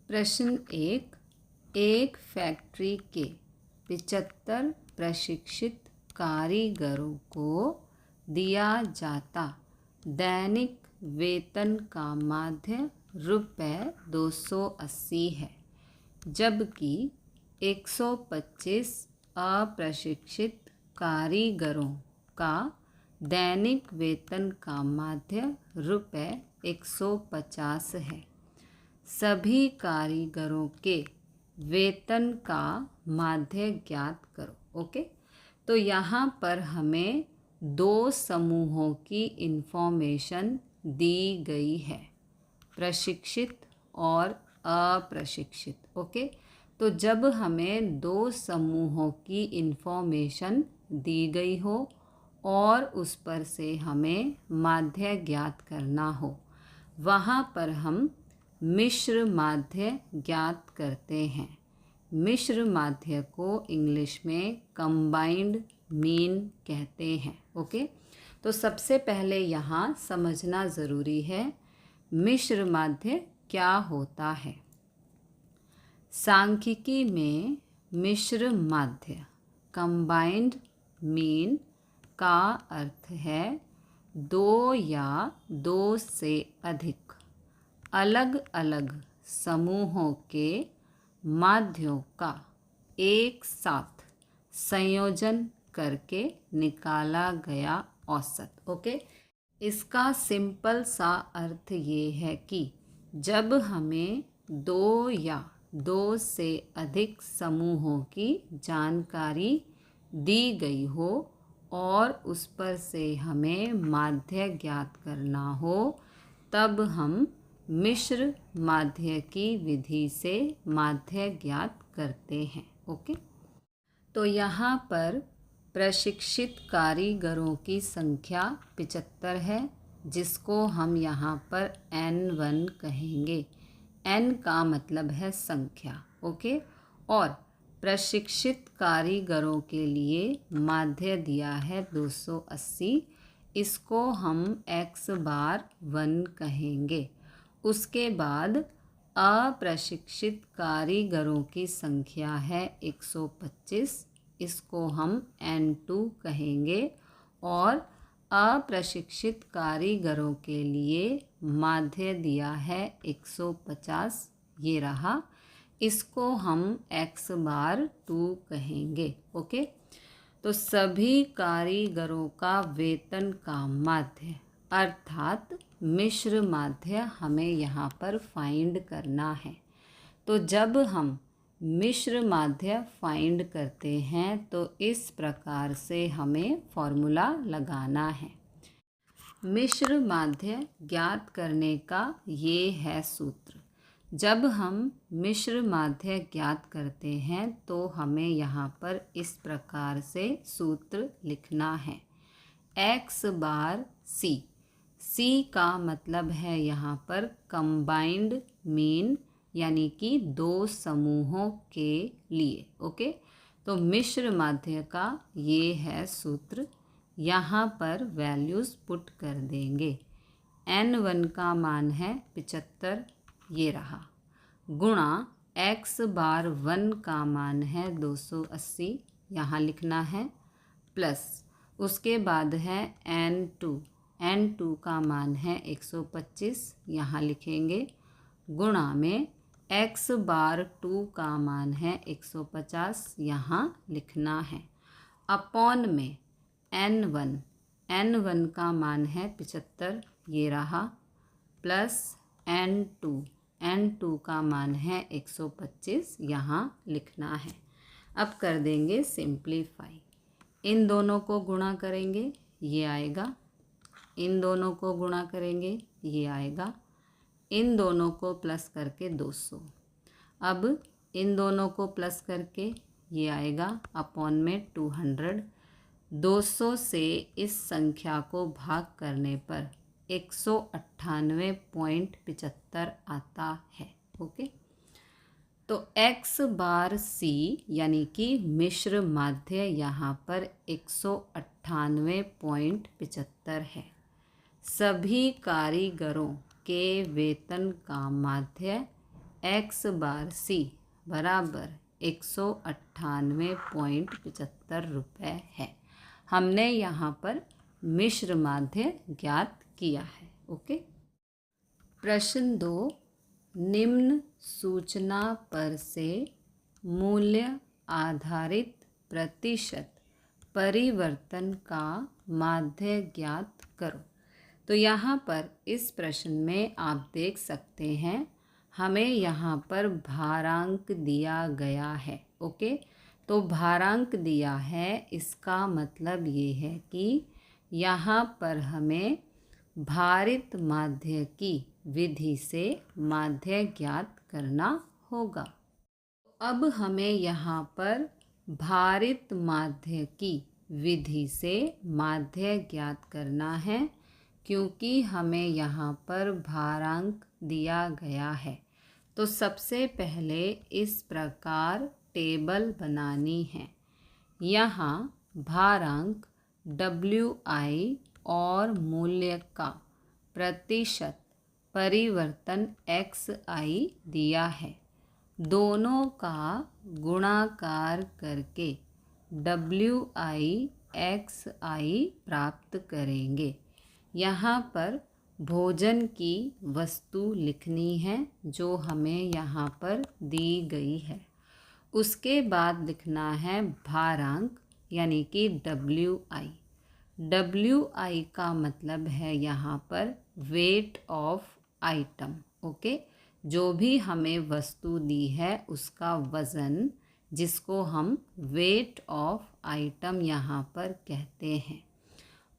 प्रश्न एक फैक्ट्री के 75 प्रशिक्षित कारीगरों को दिया जाता दैनिक वेतन का माध्य ₹280 है, जबकि 125 अप्रशिक्षित कारीगरों का दैनिक वेतन का माध्य ₹150 है। सभी कारीगरों के वेतन का माध्य ज्ञात करो। ओके, तो यहाँ पर हमें दो समूहों की इन्फॉर्मेशन दी गई है, प्रशिक्षित और अप्रशिक्षित। ओके, तो जब हमें दो समूहों की इन्फॉर्मेशन दी गई हो और उस पर से हमें माध्य ज्ञात करना हो, वहाँ पर हम मिश्र माध्य ज्ञात करते हैं। मिश्र माध्य को इंग्लिश में कंबाइंड मीन कहते हैं। ओके, तो सबसे पहले यहाँ समझना ज़रूरी है मिश्र माध्य क्या होता है। सांख्यिकी में मिश्र माध्य कंबाइंड मीन का अर्थ है दो या दो से अधिक अलग अलग समूहों के माध्यों का एक साथ संयोजन करके निकाला गया औसत। ओके, इसका सिंपल सा अर्थ ये है कि जब हमें दो या दो से अधिक समूहों की जानकारी दी गई हो और उस पर से हमें माध्य ज्ञात करना हो, तब हम मिश्र माध्य की विधि से माध्य ज्ञात करते हैं। ओके, तो यहाँ पर प्रशिक्षित कारीगरों की संख्या 75 है, जिसको हम यहाँ पर N1 कहेंगे। N का मतलब है संख्या। ओके, और प्रशिक्षित कारीगरों के लिए माध्य दिया है 280, इसको हम x⁻1 कहेंगे। उसके बाद अप्रशिक्षित कारीगरों की संख्या है 125, इसको हम N2 कहेंगे। और अप्रशिक्षित कारीगरों के लिए माध्य दिया है 150, ये रहा, इसको हम x⁻2 कहेंगे। ओके, तो सभी कारीगरों का वेतन का माध्य अर्थात मिश्र माध्य हमें यहाँ पर फाइंड करना है। तो जब हम मिश्र माध्य फाइंड करते हैं तो इस प्रकार से हमें फॉर्मूला लगाना है। मिश्र माध्य ज्ञात करने का ये है सूत्र। जब हम मिश्र माध्य ज्ञात करते हैं तो हमें यहाँ पर इस प्रकार से सूत्र लिखना है। x⁻c, C का मतलब है यहाँ पर कंबाइंड मीन, यानी कि दो समूहों के लिए। ओके, तो मिश्र माध्य का ये है सूत्र। यहाँ पर वैल्यूज़ पुट कर देंगे। N1 का मान है 75, ये रहा, गुणा x⁻1 का मान है 280, यहाँ लिखना है, प्लस उसके बाद है N2 का मान है 125, यहाँ लिखेंगे, गुणा में x⁻2 का मान है 150, यहाँ लिखना है, अपॉन में N1 का मान है 75, ये रहा, प्लस N2 का मान है 125, यहाँ लिखना है। अब कर देंगे सिंप्लीफाई। इन दोनों को गुणा करेंगे, ये आएगा, इन दोनों को गुणा करेंगे, ये आएगा, इन दोनों को प्लस करके 200, अब इन दोनों को प्लस करके ये आएगा, अपॉन में 200। 200 से इस संख्या को भाग करने पर 198.75 आता है। ओके, तो x⁻c यानी कि मिश्र माध्य यहाँ पर 198.75 है। सभी कारीगरों के वेतन का माध्य x बार c बराबर 198.75 रुपये है। हमने यहाँ पर मिश्र माध्य ज्ञात किया है। ओके। प्रश्न 2, निम्न सूचना पर से मूल्य आधारित प्रतिशत परिवर्तन का माध्य ज्ञात करो। तो यहाँ पर इस प्रश्न में आप देख सकते हैं हमें यहाँ पर भारांक दिया गया है। ओके, तो भारांक दिया है, इसका मतलब ये है कि यहाँ पर हमें भारित माध्य की विधि से माध्य ज्ञात करना होगा। अब हमें यहाँ पर भारित माध्य की विधि से माध्य ज्ञात करना है, क्योंकि हमें यहाँ पर भारांक दिया गया है। तो सबसे पहले इस प्रकार टेबल बनानी है। यहाँ भारांक WI और मूल्य का प्रतिशत परिवर्तन XI दिया है। दोनों का गुणाकार करके WI XI प्राप्त करेंगे। यहाँ पर भोजन की वस्तु लिखनी है जो हमें यहाँ पर दी गई है। उसके बाद लिखना है भारांक यानी कि WI। WI का मतलब है यहाँ पर वेट ऑफ आइटम। ओके, जो भी हमें वस्तु दी है उसका वज़न, जिसको हम वेट ऑफ आइटम यहाँ पर कहते हैं।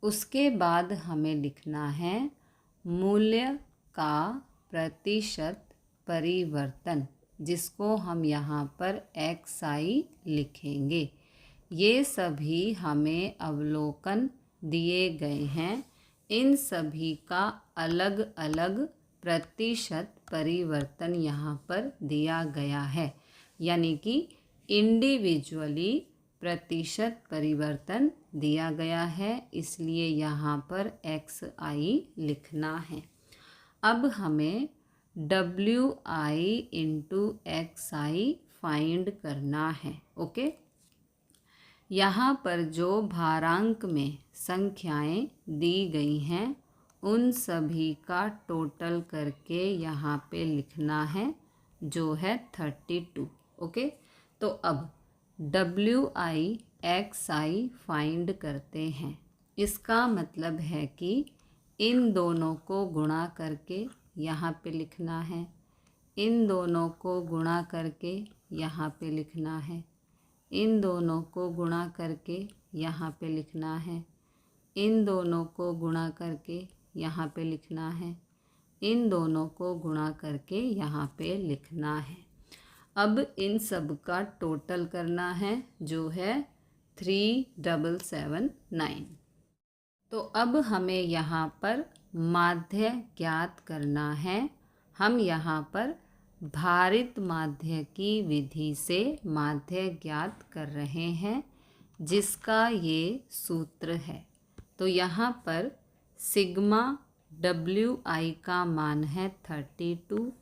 उसके बाद हमें लिखना है मूल्य का प्रतिशत परिवर्तन, जिसको हम यहाँ पर XI लिखेंगे। ये सभी हमें अवलोकन दिए गए हैं। इन सभी का अलग अलग प्रतिशत परिवर्तन यहाँ पर दिया गया है, यानी कि इंडिविजुअली प्रतिशत परिवर्तन दिया गया है, इसलिए यहाँ पर XI लिखना है। अब हमें WI इंटू XI फाइंड करना है। ओके, यहाँ पर जो भारांक में संख्याएं दी गई हैं उन सभी का टोटल करके यहाँ पे लिखना है, जो है 32। ओके, तो अब WI XI फाइंड करते हैं। इसका मतलब है कि इन दोनों को गुणा करके यहाँ पे लिखना है, इन दोनों को गुणा करके यहाँ पे लिखना है, इन दोनों को गुणा करके यहाँ पे लिखना है, इन दोनों को गुणा करके यहाँ पे लिखना है, इन दोनों को गुणा करके यहाँ पे लिखना है। अब इन सब का टोटल करना है, जो है 3779। तो अब हमें यहाँ पर माध्य ज्ञात करना है। हम यहाँ पर भारित माध्य की विधि से माध्य ज्ञात कर रहे हैं, जिसका ये सूत्र है। तो यहाँ पर सिग्मा WI का मान है 32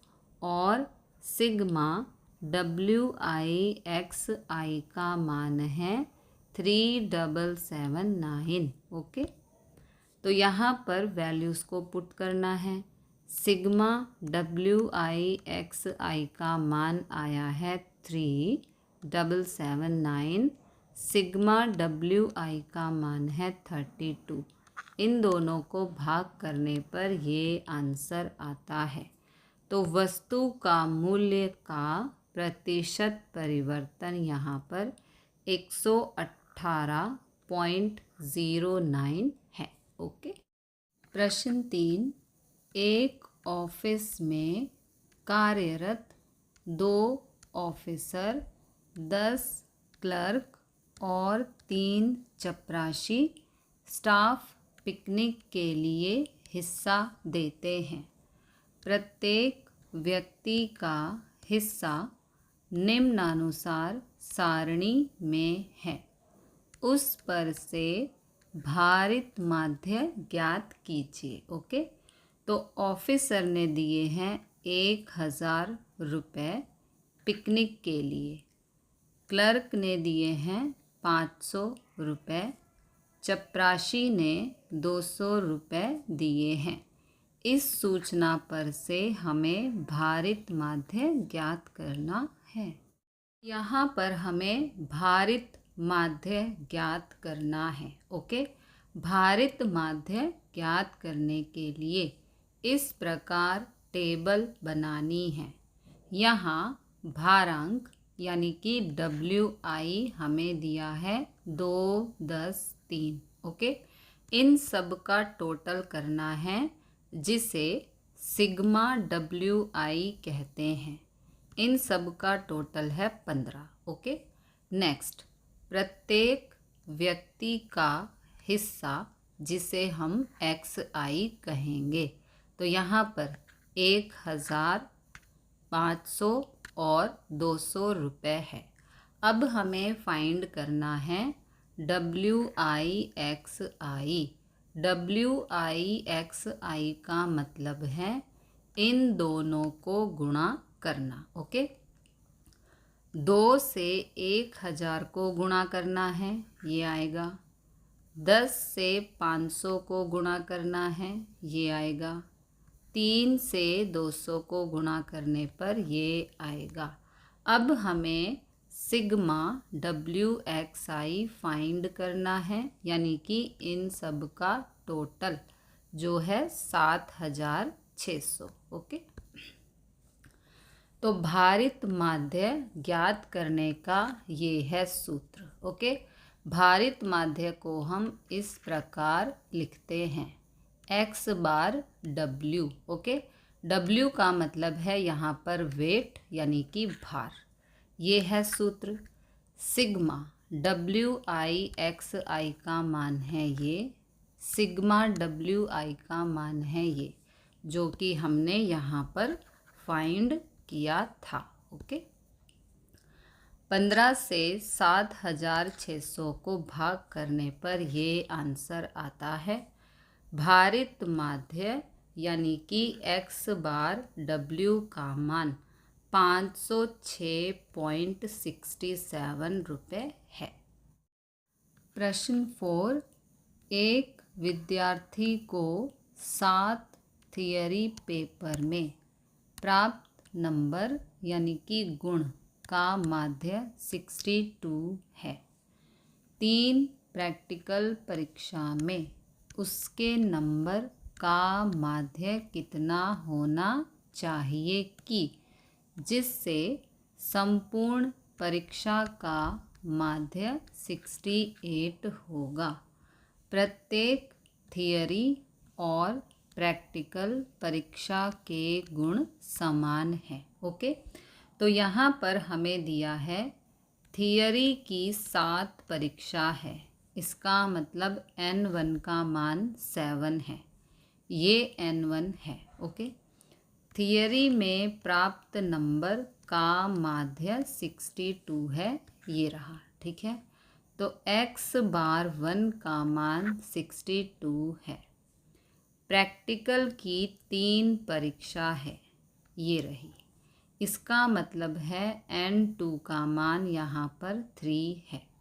और सिग्मा WI XI का मान है 3779। ओके, तो यहाँ पर वैल्यूज़ को पुट करना है। सिग्मा WI XI का मान आया है 3779, सिग्मा WI का मान है 32। इन दोनों को भाग करने पर ये आंसर आता है। तो वस्तु का मूल्य का प्रतिशत परिवर्तन यहाँ पर 118.09 है। ओके। प्रश्न 3, एक ऑफिस में कार्यरत 2 ऑफिसर, 10 क्लर्क और 3 चपरासी स्टाफ पिकनिक के लिए हिस्सा देते हैं। प्रत्येक व्यक्ति का हिस्सा निम्नानुसार सारणी में है। उस पर से भारित माध्य ज्ञात कीजिए। ओके, तो ऑफिसर ने दिए हैं 1000 रुपये पिकनिक के लिए। क्लर्क ने दिए हैं 500 रुपये। चपरासी ने 200 रुपये दिए हैं। इस सूचना पर से हमें भारित माध्य ज्ञात करना है। यहाँ पर हमें भारित माध्य ज्ञात करना है। ओके, भारित माध्य ज्ञात करने के लिए इस प्रकार टेबल बनानी है। यहाँ भारांक यानी कि WI हमें दिया है 2, 10, 3। ओके, इन सब का टोटल करना है जिसे सिग्मा WI कहते हैं। इन सब का टोटल है 15। ओके, नेक्स्ट, प्रत्येक व्यक्ति का हिस्सा जिसे हम XI कहेंगे। तो यहाँ पर 1500 और 200 रुपये है। अब हमें फाइंड करना है WIXI। WIXI का मतलब है इन दोनों को गुणा करना। ओके, 2 से 1000 को गुणा करना है, ये आएगा। 10 से 500 को गुणा करना है, ये आएगा। 3 से 200 को गुणा करने पर ये आएगा। अब हमें सिग्मा WXI फाइंड करना है, यानी कि इन सब का टोटल जो है 7600। ओके, तो भारित माध्य ज्ञात करने का ये है सूत्र। ओके, भारित माध्य को हम इस प्रकार लिखते हैं x बार W। ओके, W का मतलब है यहाँ पर वेट यानी कि भार। ये है सूत्र। सिग्मा WIXI का मान है ये, सिग्मा WI का मान है ये, जो कि हमने यहाँ पर फाइंड किया था। ओके, 15 से 7600 को भाग करने पर ये आंसर आता है। भारित माध्य यानी कि x बार W का मान 506.67 रुपये है। प्रश्न 4, एक विद्यार्थी को 7 थियरी पेपर में प्राप्त नंबर यानी कि गुण का माध्य 62 है। 3 प्रैक्टिकल परीक्षा में उसके नंबर का माध्य कितना होना चाहिए कि जिससे संपूर्ण परीक्षा का माध्य 68 होगा। प्रत्येक थियरी और प्रैक्टिकल परीक्षा के गुण समान हैं। ओके, तो यहाँ पर हमें दिया है थियरी की 7 परीक्षा है, इसका मतलब N1 का मान 7 है, ये N1 है। ओके, थियरी में प्राप्त नंबर का माध्य 62 है, ये रहा। ठीक है, तो x बार 1 का मान 62 है। प्रैक्टिकल की 3 परीक्षा है, ये रही। इसका मतलब है N2 का मान यहाँ पर 3 है।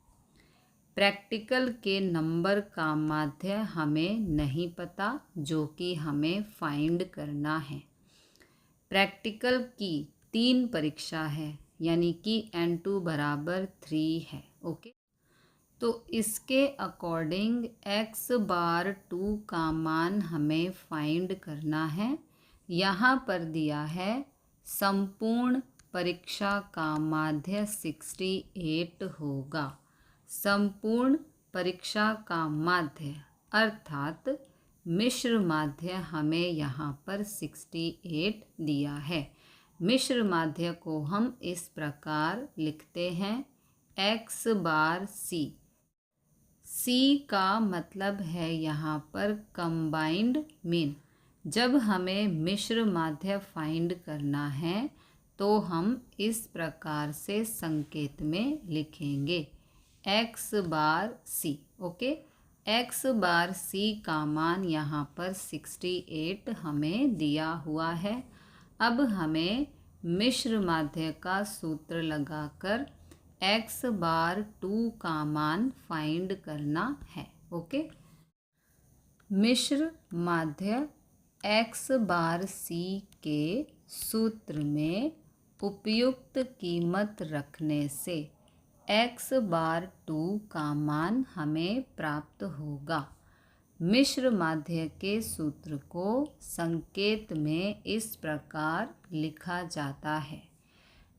प्रैक्टिकल के नंबर का माध्य हमें नहीं पता, जो कि हमें फाइंड करना है। प्रैक्टिकल की 3 परीक्षा है, यानी कि N2 बराबर 3 है। ओके, तो इसके अकॉर्डिंग x बार 2 का मान हमें फाइंड करना है। यहाँ पर दिया है संपूर्ण परीक्षा का माध्य 68 होगा। संपूर्ण परीक्षा का माध्य अर्थात मिश्र माध्य हमें यहाँ पर 68 दिया है। मिश्र माध्य को हम इस प्रकार लिखते हैं x बार c। c का मतलब है यहाँ पर कंबाइंड मीन। जब हमें मिश्र माध्य फाइंड करना है तो हम इस प्रकार से संकेत में लिखेंगे x बार c। ओके, x बार c का मान यहाँ पर 68 हमें दिया हुआ है। अब हमें मिश्र माध्य का सूत्र लगाकर x बार 2 का मान फाइंड करना है। ओके, मिश्र माध्य x बार c के सूत्र में उपयुक्त कीमत रखने से x बार 2 का मान हमें प्राप्त होगा। मिश्र माध्य के सूत्र को संकेत में इस प्रकार लिखा जाता है।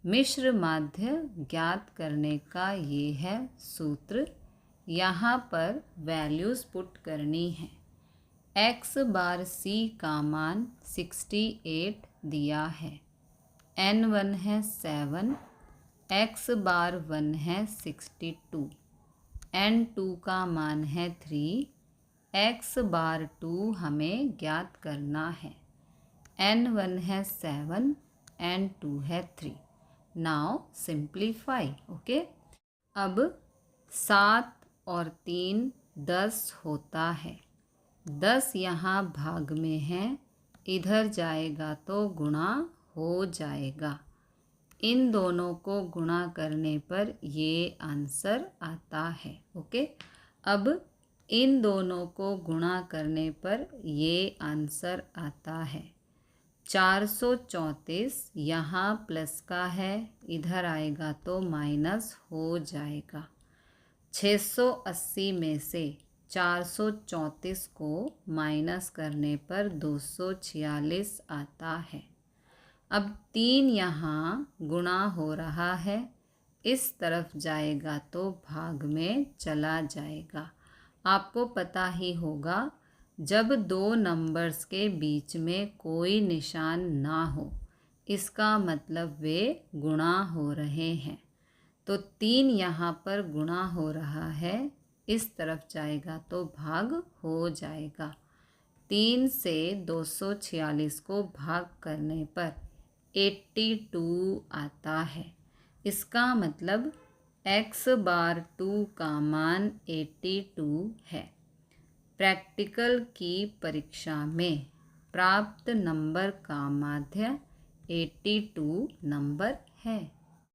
मिश्र माध्य ज्ञात करने का ये है सूत्र। यहाँ पर वैल्यूज़ पुट करनी है। x बार c का मान 68 दिया है, n1 है 7, x बार 1 है 62, n2 का मान है 3, x बार 2 हमें ज्ञात करना है, n1 है 7, n2 है 3। Now simplify. ओके, अब 7 और 3 10 होता है। 10 यहाँ भाग में है, इधर जाएगा तो गुणा हो जाएगा। इन दोनों को गुणा करने पर ये आंसर आता है। ओके, अब इन दोनों को गुणा करने पर ये आंसर आता है 434। यहाँ प्लस का है, इधर आएगा तो माइनस हो जाएगा। 680 में से 434 को माइनस करने पर 246 आता है। अब 3 यहाँ गुणा हो रहा है, इस तरफ जाएगा तो भाग में चला जाएगा। आपको पता ही होगा, जब दो नंबर्स के बीच में कोई निशान ना हो, इसका मतलब वे गुणा हो रहे हैं। तो 3 यहाँ पर गुणा हो रहा है, इस तरफ जाएगा तो भाग हो जाएगा। 3 से 246 को भाग करने पर 82 आता है। इसका मतलब x बार 2 का मान 82 है। प्रैक्टिकल की परीक्षा में प्राप्त नंबर का माध्य 82 नंबर है।